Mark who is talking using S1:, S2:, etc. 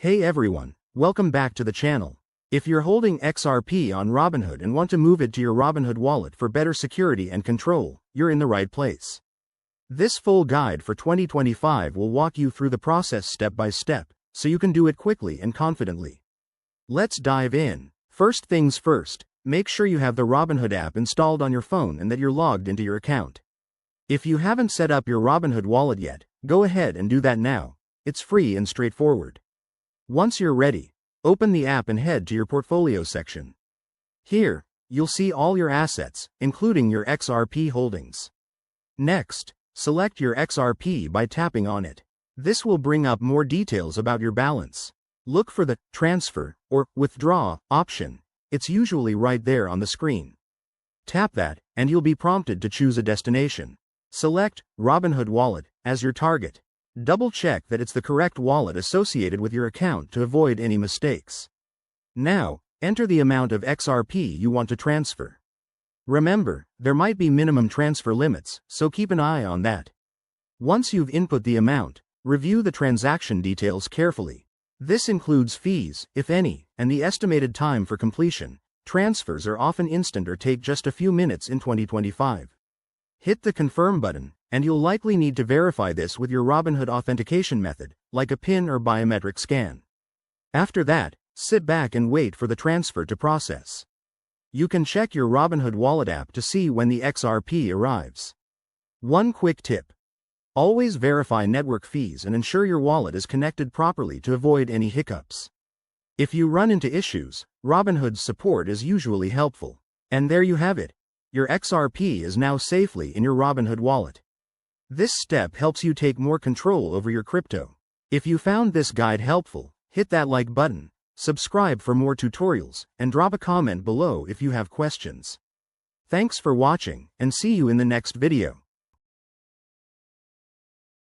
S1: Hey everyone, welcome back to the channel. If you're holding XRP on Robinhood and want to move it to your Robinhood wallet for better security and control, you're in the right place. This full guide for 2025 will walk you through the process step by step, so you can do it quickly and confidently. Let's dive in. First things first, make sure you have the Robinhood app installed on your phone and that you're logged into your account. If you haven't set up your Robinhood wallet yet, go ahead and do that now. It's free and straightforward. Once you're ready, open the app and head to your portfolio section. Here, you'll see all your assets, including your XRP holdings. Next, select your XRP by tapping on it. This will bring up more details about your balance. Look for the Transfer or Withdraw option. It's usually right there on the screen. Tap that, and you'll be prompted to choose a destination. Select Robinhood Wallet as your target. Double-check that it's the correct wallet associated with your account to avoid any mistakes. Now, enter the amount of XRP you want to transfer. Remember, there might be minimum transfer limits, so keep an eye on that. Once you've input the amount, review the transaction details carefully. This includes fees, if any, and the estimated time for completion. Transfers are often instant or take just a few minutes in 2025. Hit the Confirm button, and you'll likely need to verify this with your Robinhood authentication method, like a PIN or biometric scan. After that, sit back and wait for the transfer to process. You can check your Robinhood Wallet app to see when the XRP arrives. One quick tip. Always verify network fees and ensure your wallet is connected properly to avoid any hiccups. If you run into issues, Robinhood's support is usually helpful. And there you have it. Your XRP is now safely in your Robinhood wallet. This step helps you take more control over your crypto. If you found this guide helpful, hit that like button, subscribe for more tutorials, and drop a comment below if you have questions. Thanks for watching, and see you in the next video.